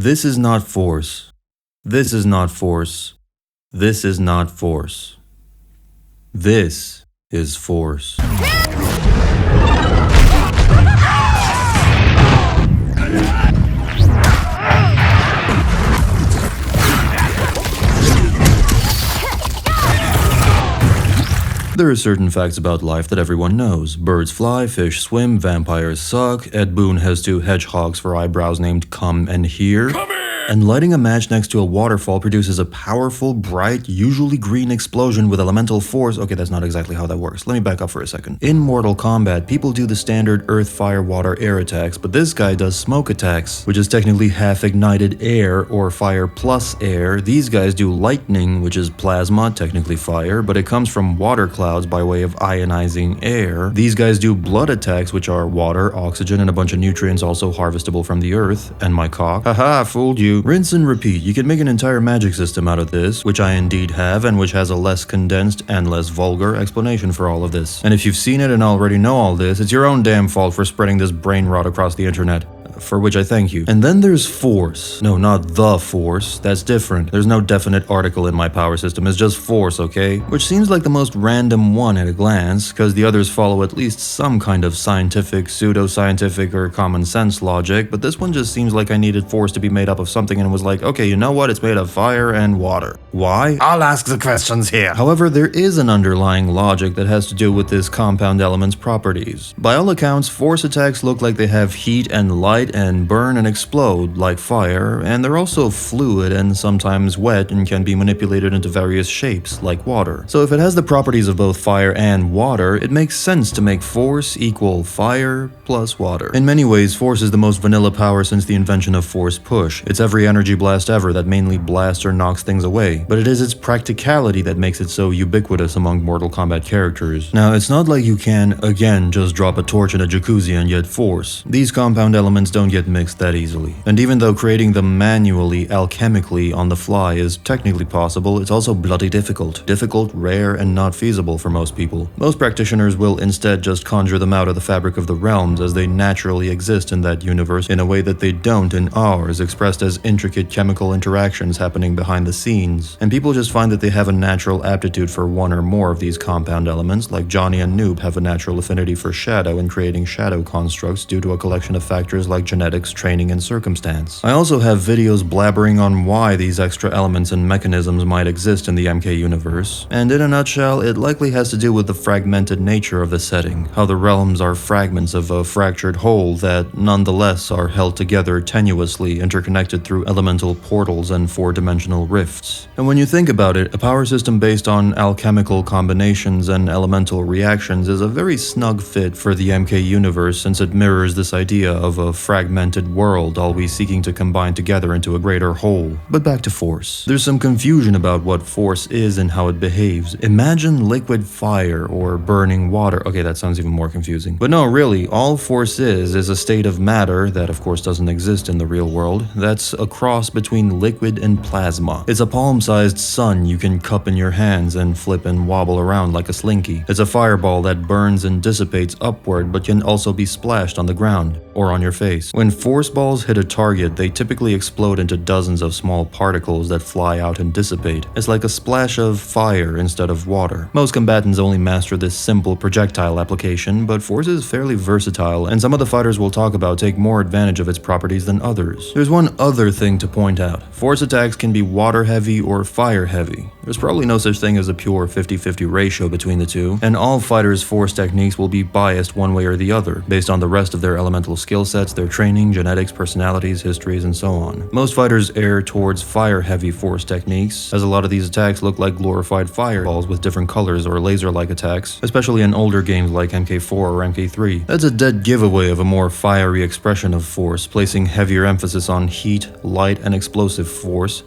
This is not force. This is not force. This is not force. This is force. There are certain facts about life that everyone knows. Birds fly, fish swim, vampires suck, Ed Boon has two hedgehogs for eyebrows named Come and Here. And lighting a match next to a waterfall produces a powerful, bright, usually green explosion with elemental force. Okay, that's not exactly how that works. Let me back up for a second. In Mortal Kombat, people do the standard earth, fire, water, air attacks, but this guy does smoke attacks, which is technically half ignited air or fire plus air. These guys do lightning, which is plasma, technically fire, but it comes from water clouds by way of ionizing air. These guys do blood attacks, which are water, oxygen, and a bunch of nutrients also harvestable from the earth. And my cock. Haha, fooled you. Rinse and repeat. You can make an entire magic system out of this, which I indeed have, and which has a less condensed and less vulgar explanation for all of this. And if you've seen it and already know all this, it's your own damn fault for spreading this brain rot across the internet. For which I thank you. And then there's force. No, not the force. That's different. There's no definite article in my power system. It's just force, okay? Which seems like the most random one at a glance, because the others follow at least some kind of scientific, pseudo-scientific, or common sense logic, but this one just seems like I needed force to be made up of something and was like, okay, you know what? It's made of fire and water. Why? I'll ask the questions here. However, there is an underlying logic that has to do with this compound element's properties. By all accounts, force attacks look like they have heat and light and burn and explode like fire, and they're also fluid and sometimes wet and can be manipulated into various shapes like water. So if it has the properties of both fire and water, it makes sense to make force equal fire plus water. In many ways, force is the most vanilla power since the invention of force push. It's every energy blast ever that mainly blasts or knocks things away, but it is its practicality that makes it so ubiquitous among Mortal Kombat characters. Now, it's not like you can, again, just drop a torch in a jacuzzi and get force. These compound elements don't get mixed that easily. And even though creating them manually, alchemically, on the fly is technically possible, it's also bloody difficult. Difficult, rare, and not feasible for most people. Most practitioners will instead just conjure them out of the fabric of the realms as they naturally exist in that universe in a way that they don't in ours, expressed as intricate chemical interactions happening behind the scenes. And people just find that they have a natural aptitude for one or more of these compound elements, like Johnny and Noob have a natural affinity for shadow and creating shadow constructs due to a collection of factors like genetics, training, and circumstance. I also have videos blabbering on why these extra elements and mechanisms might exist in the MK universe, and in a nutshell, it likely has to do with the fragmented nature of the setting, how the realms are fragments of a fractured whole that nonetheless are held together tenuously, interconnected through elemental portals and four-dimensional rifts. And when you think about it, a power system based on alchemical combinations and elemental reactions is a very snug fit for the MK universe since it mirrors this idea of a fragmented world, always seeking to combine together into a greater whole. But back to force. There's some confusion about what force is and how it behaves. Imagine liquid fire or burning water. Okay, that sounds even more confusing. But no, really, all force is a state of matter that of course doesn't exist in the real world, that's a cross between liquid and plasma. It's a palm-sized sun you can cup in your hands and flip and wobble around like a slinky. It's a fireball that burns and dissipates upward but can also be splashed on the ground or on your face. When force balls hit a target, they typically explode into dozens of small particles that fly out and dissipate. It's like a splash of fire instead of water. Most combatants only master this simple projectile application, but force is fairly versatile, and some of the fighters we'll talk about take more advantage of its properties than others. There's one other thing to point out. Force attacks can be water heavy or fire heavy. There's probably no such thing as a pure 50-50 ratio between the two, and all fighters' force techniques will be biased one way or the other, based on the rest of their elemental skill sets, their training, genetics, personalities, histories, and so on. Most fighters err towards fire-heavy force techniques, as a lot of these attacks look like glorified fireballs with different colors or laser-like attacks, especially in older games like MK4 or MK3. That's a dead giveaway of a more fiery expression of force, placing heavier emphasis on heat, light, and explosive force,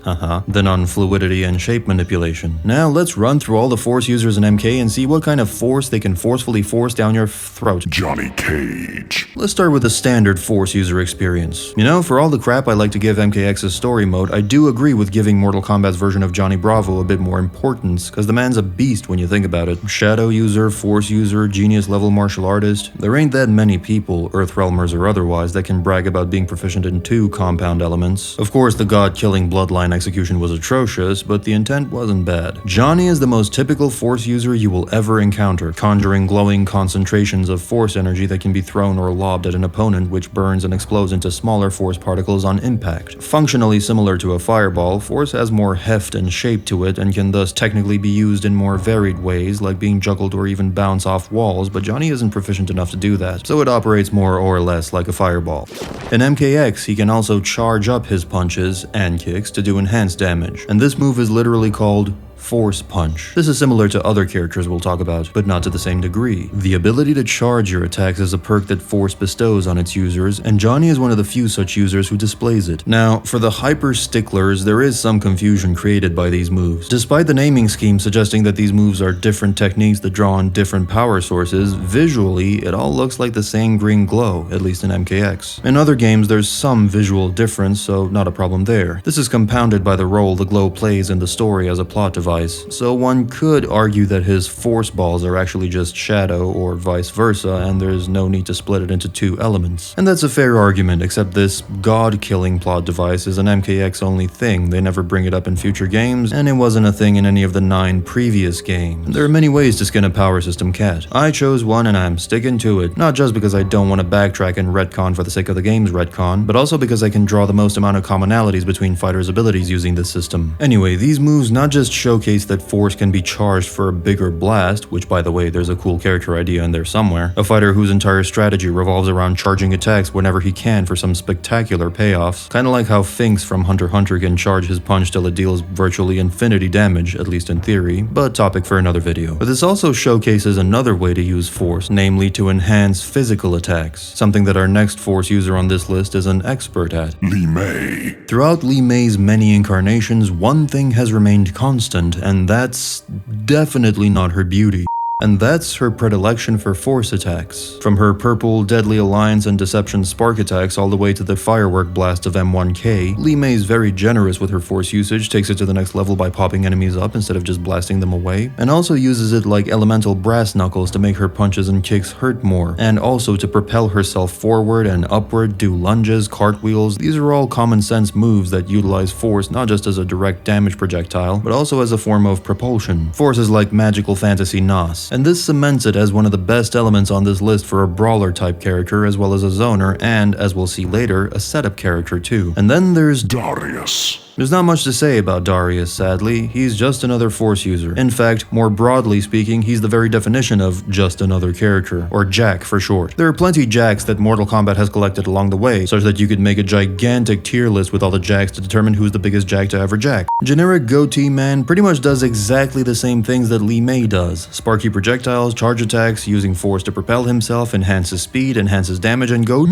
than on fluidity and shape manipulation. Now let's run through all the force users in MK and see what kind of force they can forcefully force down your throat. Johnny Cage. Let's start with the standard force Force user experience. You know, for all the crap I like to give MKX's story mode, I do agree with giving Mortal Kombat's version of Johnny Bravo a bit more importance, cause the man's a beast when you think about it. Shadow user, Force user, genius level martial artist. There ain't that many people, Earthrealmers or otherwise, that can brag about being proficient in 2 compound elements. Of course, the god-killing bloodline execution was atrocious, but the intent wasn't bad. Johnny is the most typical Force user you will ever encounter, conjuring glowing concentrations of Force energy that can be thrown or lobbed at an opponent, which burns and explodes into smaller Force particles on impact. Functionally similar to a fireball, Force has more heft and shape to it and can thus technically be used in more varied ways, like being juggled or even bounce off walls, but Johnny isn't proficient enough to do that, so it operates more or less like a fireball. In MKX, he can also charge up his punches and kicks to do enhanced damage, and this move is literally called Force Punch. This is similar to other characters we'll talk about, but not to the same degree. The ability to charge your attacks is a perk that Force bestows on its users, and Johnny is one of the few such users who displays it. Now, for the hyper sticklers, there is some confusion created by these moves. Despite the naming scheme suggesting that these moves are different techniques that draw on different power sources, visually, it all looks like the same green glow, at least in MKX. In other games, there's some visual difference, so not a problem there. This is compounded by the role the glow plays in the story as a plot device, so one could argue that his Force balls are actually just Shadow or vice versa, and there's no need to split it into 2 elements. And that's a fair argument, except this god-killing plot device is an MKX only thing. They never bring it up in future games, and it wasn't a thing in any of the 9 previous games. There are many ways to skin a power system cat. I chose one and I'm sticking to it, not just because I don't want to backtrack and retcon for the sake of the game's retcon, but also because I can draw the most amount of commonalities between fighters' abilities using this system. Anyway, these moves not just showcase that Force can be charged for a bigger blast, which by the way, there's a cool character idea in there somewhere. A fighter whose entire strategy revolves around charging attacks whenever he can for some spectacular payoffs. Kinda like how Finks from Hunter x Hunter can charge his punch till it deals virtually infinity damage, at least in theory, but topic for another video. But this also showcases another way to use Force, namely to enhance physical attacks, something that our next Force user on this list is an expert at. Li Mei. Throughout Li Mei's many incarnations, one thing has remained constant, and that's definitely not her beauty. And that's her predilection for Force attacks. From her purple Deadly Alliance and Deception Spark attacks all the way to the Firework Blast of M1K, Li Mei is very generous with her Force usage, takes it to the next level by popping enemies up instead of just blasting them away, and also uses it like elemental brass knuckles to make her punches and kicks hurt more, and also to propel herself forward and upward, do lunges, cartwheels. These are all common sense moves that utilize Force not just as a direct damage projectile, but also as a form of propulsion. Force is like magical fantasy Nos, and this cements it as one of the best elements on this list for a brawler type character as well as a zoner and, as we'll see later, a setup character too. And then there's Darrius. There's not much to say about Darrius, sadly. He's just another Force user. In fact, more broadly speaking, he's the very definition of just another character, or Jack for short. There are plenty Jacks that Mortal Kombat has collected along the way, such that you could make a gigantic tier list with all the Jacks to determine who's the biggest Jack to ever Jack. Generic Goatee Man pretty much does exactly the same things that Li Mei does. Sparky projectiles, charge attacks, using Force to propel himself, enhances speed, enhances damage, and go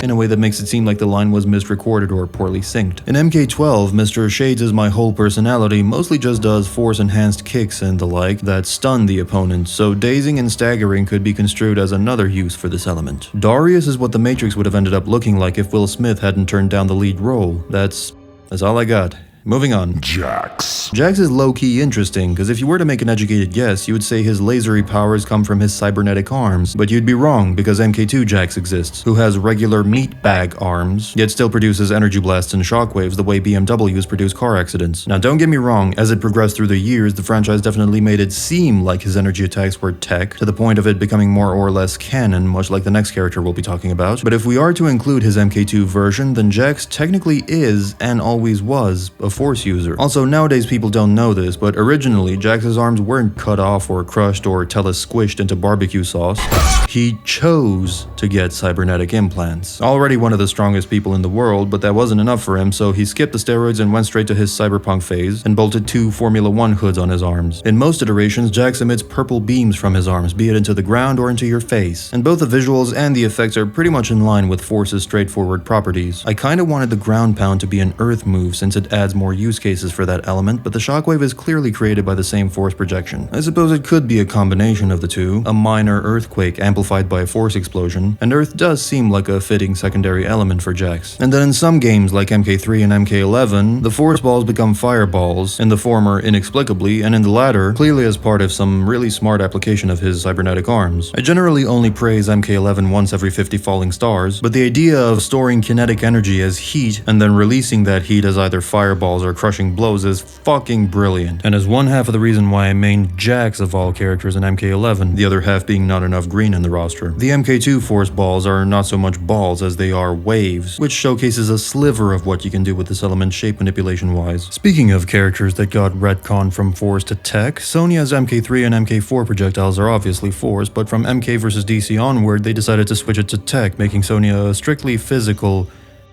in a way that makes it seem like the line was misrecorded or poorly synced. In MK12, Mr. Shades is my whole personality mostly just does Force-enhanced kicks and the like that stun the opponent, so dazing and staggering could be construed as another use for this element. Darrius is what the Matrix would have ended up looking like if Will Smith hadn't turned down the lead role. That's all I got. Moving on. Jax. Jax is low-key interesting, because if you were to make an educated guess, you would say his lasery powers come from his cybernetic arms, but you'd be wrong, because MK2 Jax exists, who has regular meat bag arms, yet still produces energy blasts and shockwaves the way BMWs produce car accidents. Now don't get me wrong, as it progressed through the years, the franchise definitely made it seem like his energy attacks were tech, to the point of it becoming more or less canon, much like the next character we'll be talking about. But if we are to include his MK2 version, then Jax technically is, and always was, a Force user. Also, nowadays people don't know this, but originally Jax's arms weren't cut off or crushed or tele-squished into barbecue sauce. He chose to get cybernetic implants. Already one of the strongest people in the world, but that wasn't enough for him, so he skipped the steroids and went straight to his cyberpunk phase and bolted 2 Formula 1 hoods on his arms. In most iterations, Jax emits purple beams from his arms, be it into the ground or into your face, and both the visuals and the effects are pretty much in line with Force's straightforward properties. I kinda wanted the ground pound to be an earth move since it adds more more use cases for that element, but the shockwave is clearly created by the same force projection. I suppose it could be a combination of the two, a minor earthquake amplified by a force explosion, and Earth does seem like a fitting secondary element for Jax. And then in some games like MK3 and MK11, the force balls become fireballs, in the former inexplicably, and in the latter clearly as part of some really smart application of his cybernetic arms. I generally only praise MK11 once every 50 falling stars, but the idea of storing kinetic energy as heat and then releasing that heat as either fireballs or crushing blows is fucking brilliant, and is one half of the reason why I mained Jax of all characters in MK11, the other half being not enough green in the roster. The MK2 force balls are not so much balls as they are waves, which showcases a sliver of what you can do with this element shape manipulation wise. Speaking of characters that got retconned from force to tech, Sonya's MK3 and MK4 projectiles are obviously force, but from MK vs DC onward they decided to switch it to tech, making Sonya a strictly physical,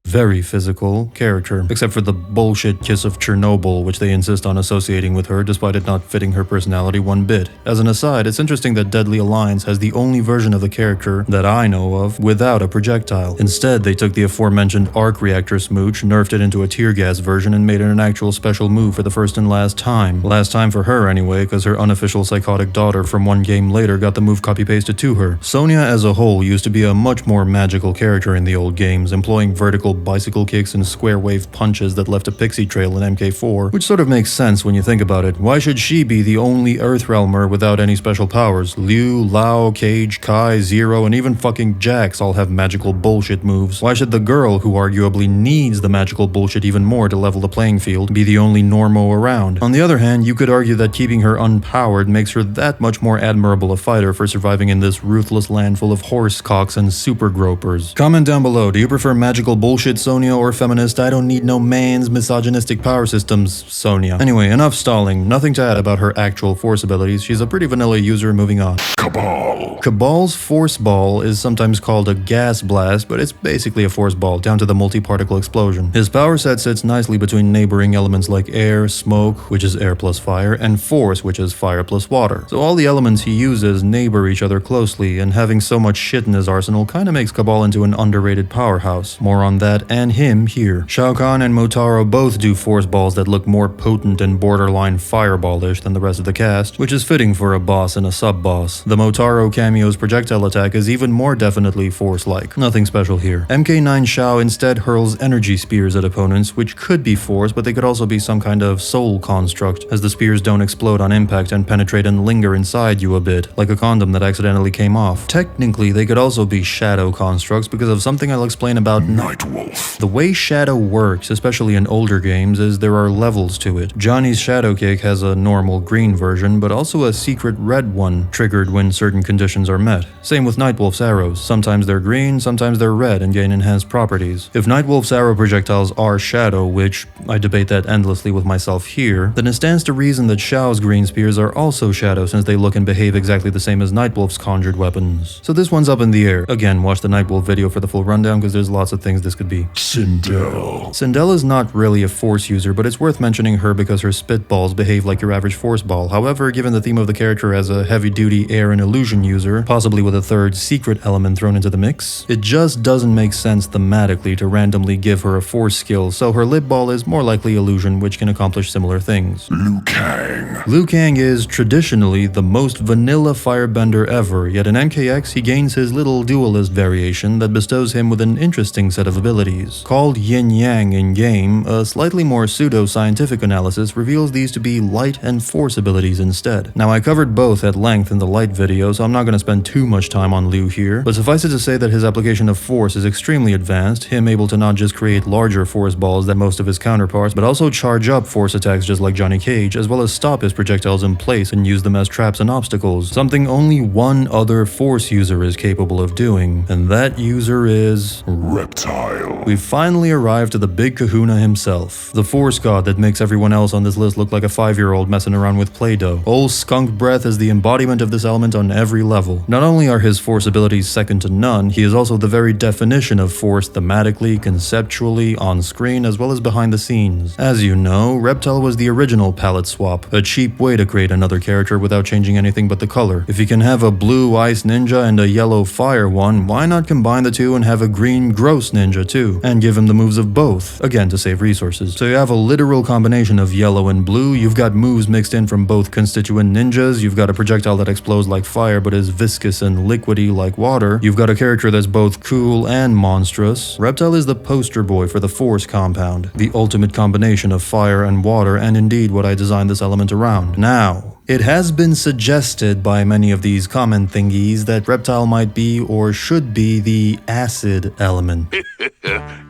very physical character, except for the bullshit kiss of Chernobyl, which they insist on associating with her despite it not fitting her personality one bit. As an aside, it's interesting that Deadly Alliance has the only version of the character that I know of without a projectile. Instead, they took the aforementioned arc reactor smooch, nerfed it into a tear gas version, and made it an actual special move for the first and last time. Last time for her anyway, because her unofficial psychotic daughter from one game later got the move copy-pasted to her. Sonya as a whole used to be a much more magical character in the old games, employing vertical bicycle kicks and square wave punches that left a pixie trail in MK4, which sort of makes sense when you think about it. Why should she be the only Earthrealmer without any special powers? Liu, Lao, Cage, Kai, Zero, and even fucking Jax all have magical bullshit moves. Why should the girl, who arguably needs the magical bullshit even more to level the playing field, be the only normo around? On the other hand, you could argue that keeping her unpowered makes her that much more admirable a fighter for surviving in this ruthless land full of horse cocks and super gropers. Comment down below, do you prefer magical bullshit Sonya or feminist I don't need no man's misogynistic power systems Sonya? Anyway, enough stalling, nothing to add about her actual force abilities, she's a pretty vanilla user, moving on. Kabal. Kabal's force ball is sometimes called a gas blast, but it's basically a force ball, down to the multi-particle explosion. His power set sits nicely between neighboring elements like air, smoke, which is air plus fire, and force, which is fire plus water. So all the elements he uses neighbor each other closely, and having so much shit in his arsenal kinda makes Kabal into an underrated powerhouse. More on that and him here. Shao Kahn and Motaro both do force balls that look more potent and borderline fireballish than the rest of the cast, which is fitting for a boss and a sub-boss. The Motaro cameo's projectile attack is even more definitely force-like. Nothing special here. MK9 Shao instead hurls energy spears at opponents, which could be force, but they could also be some kind of soul construct, as the spears don't explode on impact and penetrate and linger inside you a bit, like a condom that accidentally came off. Technically, they could also be shadow constructs because of something I'll explain about Nightwolf. The way Shadow works, especially in older games, is there are levels to it. Johnny's Shadow Kick has a normal green version, but also a secret red one, triggered when certain conditions are met. Same with Nightwolf's arrows. Sometimes they're green, sometimes they're red and gain enhanced properties. If Nightwolf's arrow projectiles are shadow, which I debate that endlessly with myself here, then it stands to reason that Shao's green spears are also shadow since they look and behave exactly the same as Nightwolf's conjured weapons. So this one's up in the air. Again, watch the Nightwolf video for the full rundown because there's lots of things this could be. Sindel. Sindel is not really a force user, but it's worth mentioning her because her spitballs behave like your average force ball. However, given the theme of the character as a heavy-duty air and illusion user, possibly with a third secret element thrown into the mix, it just doesn't make sense thematically to randomly give her a force skill, so her lip ball is more likely illusion, which can accomplish similar things. Liu Kang. Liu Kang is traditionally the most vanilla firebender ever, yet in MKX he gains his little dualist variation that bestows him with an interesting set of abilities. Called yin-yang in-game, a slightly more pseudo-scientific analysis reveals these to be light and force abilities instead. Now I covered both at length in the light video, so I'm not going to spend too much time on Liu here, but suffice it to say that his application of force is extremely advanced, him able to not just create larger force balls than most of his counterparts, but also charge up force attacks just like Johnny Cage, as well as stop his projectiles in place and use them as traps and obstacles, something only one other force user is capable of doing, and that user is Reptile. We've finally arrived to the big kahuna himself, the force god that makes everyone else on this list look like a 5-year-old messing around with Play-Doh. Old Skunk Breath is the embodiment of this element on every level. Not only are his force abilities second to none, he is also the very definition of force thematically, conceptually, on screen, as well as behind the scenes. As you know, Reptile was the original palette swap, a cheap way to create another character without changing anything but the color. If you can have a blue ice ninja and a yellow fire one, why not combine the two and have a green gross ninja too, and give him the moves of both, again to save resources. So you have a literal combination of yellow and blue, you've got moves mixed in from both constituent ninjas, you've got a projectile that explodes like fire but is viscous and liquidy like water, you've got a character that's both cool and monstrous. Reptile is the poster boy for the Force compound, the ultimate combination of fire and water, and indeed what I designed this element around. Now, it has been suggested by many of these comment thingies that Reptile might be or should be the acid element.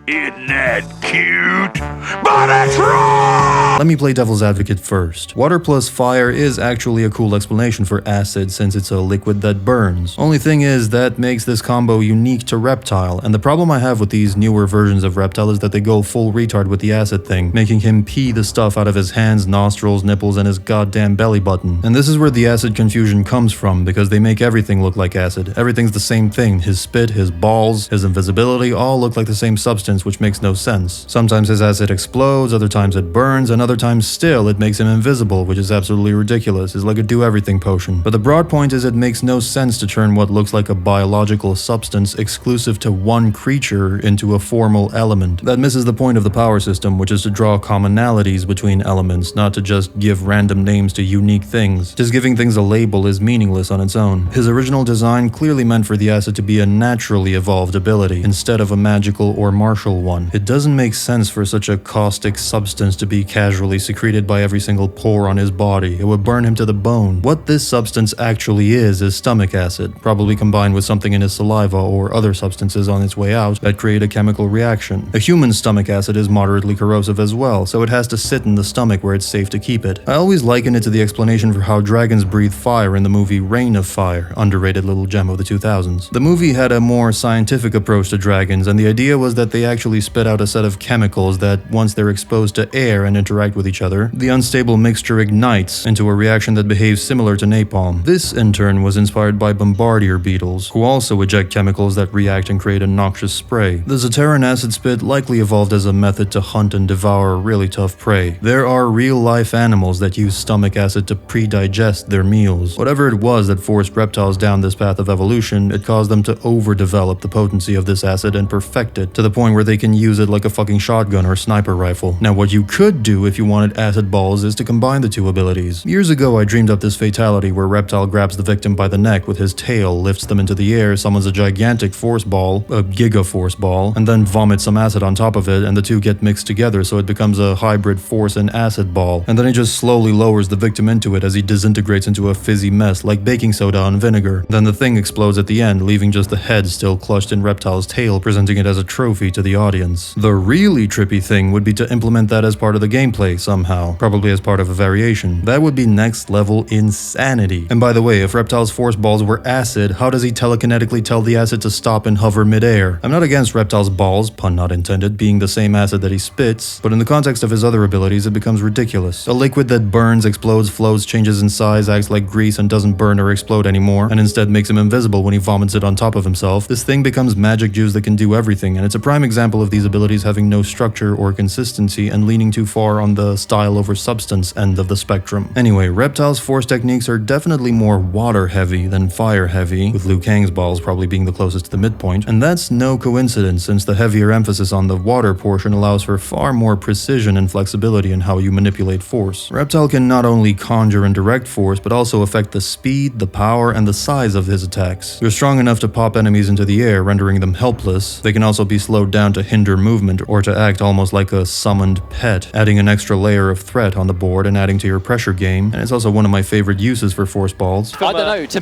Isn't that cute? But it's wrong! Let me play devil's advocate first. Water plus fire is actually a cool explanation for acid since it's a liquid that burns. Only thing is that makes this combo unique to Reptile, and the problem I have with these newer versions of Reptile is that they go full retard with the acid thing, making him pee the stuff out of his hands, nostrils, nipples, and his goddamn belly button. And this is where the acid confusion comes from, because they make everything look like acid. Everything's the same thing. His spit, his balls, his invisibility all look like the same substance, which makes no sense. Sometimes his acid explodes, other times it burns, and other times still it makes him invisible, which is absolutely ridiculous. It's like a do-everything potion. But the broad point is it makes no sense to turn what looks like a biological substance exclusive to one creature into a formal element. That misses the point of the power system, which is to draw commonalities between elements, not to just give random names to unique things. Just giving things a label is meaningless on its own. His original design clearly meant for the acid to be a naturally evolved ability, instead of a magical or martial one. It doesn't make sense for such a caustic substance to be casually secreted by every single pore on his body. It would burn him to the bone. What this substance actually is stomach acid, probably combined with something in his saliva or other substances on its way out that create a chemical reaction. A human's stomach acid is moderately corrosive as well, so it has to sit in the stomach where it's safe to keep it. I always liken it to the explanation for how dragons breathe fire in the movie Reign of Fire, underrated little gem of the 2000s. The movie had a more scientific approach to dragons, and the idea was that they actually spit out a set of chemicals that, once they're exposed to air and interact with each other, the unstable mixture ignites into a reaction that behaves similar to napalm. This, in turn, was inspired by bombardier beetles, who also eject chemicals that react and create a noxious spray. The Zaterran acid spit likely evolved as a method to hunt and devour really tough prey. There are real-life animals that use stomach acid to pre-digest their meals. Whatever it was that forced reptiles down this path of evolution, it caused them to overdevelop the potency of this acid and perfect it to the point where they can use it like a fucking shotgun or sniper rifle. Now, what you could do if you wanted acid balls is to combine the two abilities. Years ago, I dreamed up this fatality where Reptile grabs the victim by the neck with his tail, lifts them into the air, summons a gigantic force ball, a giga force ball, and then vomits some acid on top of it, and the two get mixed together so it becomes a hybrid force and acid ball. And then he just slowly lowers the victim into it as he disintegrates into a fizzy mess like baking soda on vinegar. Then the thing explodes at the end, leaving just the head still clutched in Reptile's tail, presenting it as a trophy to the audience. The really trippy thing would be to implement that as part of the gameplay somehow, probably as part of a variation. That would be next level insanity. And by the way, if Reptile's force balls were acid, how does he telekinetically tell the acid to stop and hover midair? I'm not against Reptile's balls, pun not intended, being the same acid that he spits, but in the context of his other abilities, it becomes ridiculous. A liquid that burns, explodes, floats, changes in size, acts like grease, and doesn't burn or explode anymore, and instead makes him invisible when he vomits it on top of himself. This thing becomes magic juice that can do everything, and it's a prime example of these abilities having no structure or consistency and leaning too far on the style over substance end of the spectrum. Anyway, Reptile's force techniques are definitely more water heavy than fire heavy, with Liu Kang's balls probably being the closest to the midpoint, and that's no coincidence since the heavier emphasis on the water portion allows for far more precision and flexibility in how you manipulate force. Reptile can not only conjure and direct force, but also affect the speed, the power, and the size of his attacks. They're strong enough to pop enemies into the air, rendering them helpless. They can also be slowed down to hinder movement or to act almost like a summoned pet, adding an extra layer of threat on the board and adding to your pressure game, and it's also one of my favorite uses for force balls. I don't know, to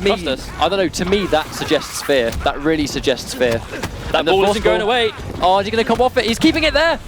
me that suggests fear. That really suggests fear. That ball isn't going away. Oh, is he going to come off it? He's keeping it there.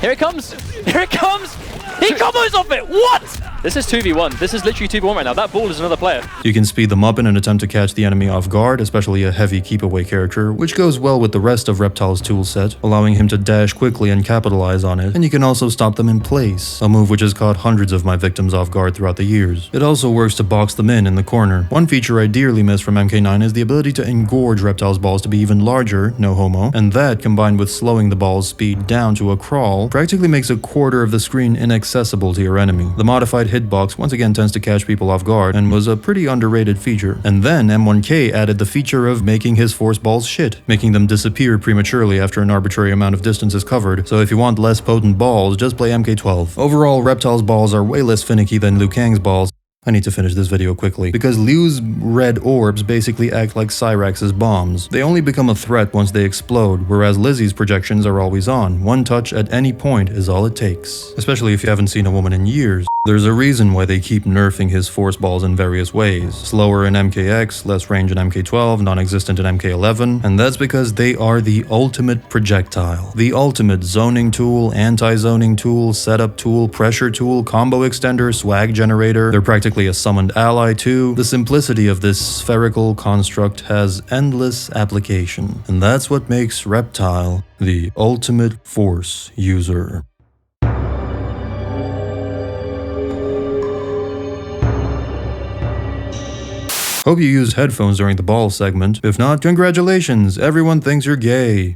Here it comes. Here it comes. He combos off it. What? This is 2v1. This is literally 2v1 right now. That ball is another player. You can speed them up in an attempt to catch the enemy off guard, especially a heavy keep-away character, which goes well with the rest of Reptile's toolset, allowing him to dash quickly and capitalize on it. And you can also stop them in place, a move which has caught hundreds of my victims off guard throughout the years. It also works to box them in the corner. One feature I dearly miss from MK9 is the ability to engorge Reptile's balls to be even larger, no homo, and that, combined with slowing the ball's speed down to a crawl, practically makes a quarter of the screen inaccessible to your enemy. The modified hitbox once again tends to catch people off guard and was a pretty underrated feature. And then M1K added the feature of making his force balls shit, making them disappear prematurely after an arbitrary amount of distance is covered. So if you want less potent balls, just play MK12. Overall, Reptile's balls are way less finicky than Liu Kang's balls. I need to finish this video quickly, because Liu's red orbs basically act like Cyrax's bombs. They only become a threat once they explode, whereas Lizzie's projections are always on. One touch at any point is all it takes. Especially if you haven't seen a woman in years. There's a reason why they keep nerfing his force balls in various ways. Slower in MKX, less range in MK12, non-existent in MK11, and that's because they are the ultimate projectile. The ultimate zoning tool, anti-zoning tool, setup tool, pressure tool, combo extender, swag generator. They're practically a summoned ally too. The simplicity of this spherical construct has endless application, and that's what makes Reptile the ultimate force user. Hope you used headphones during the ball segment. If not, congratulations, everyone thinks you're gay.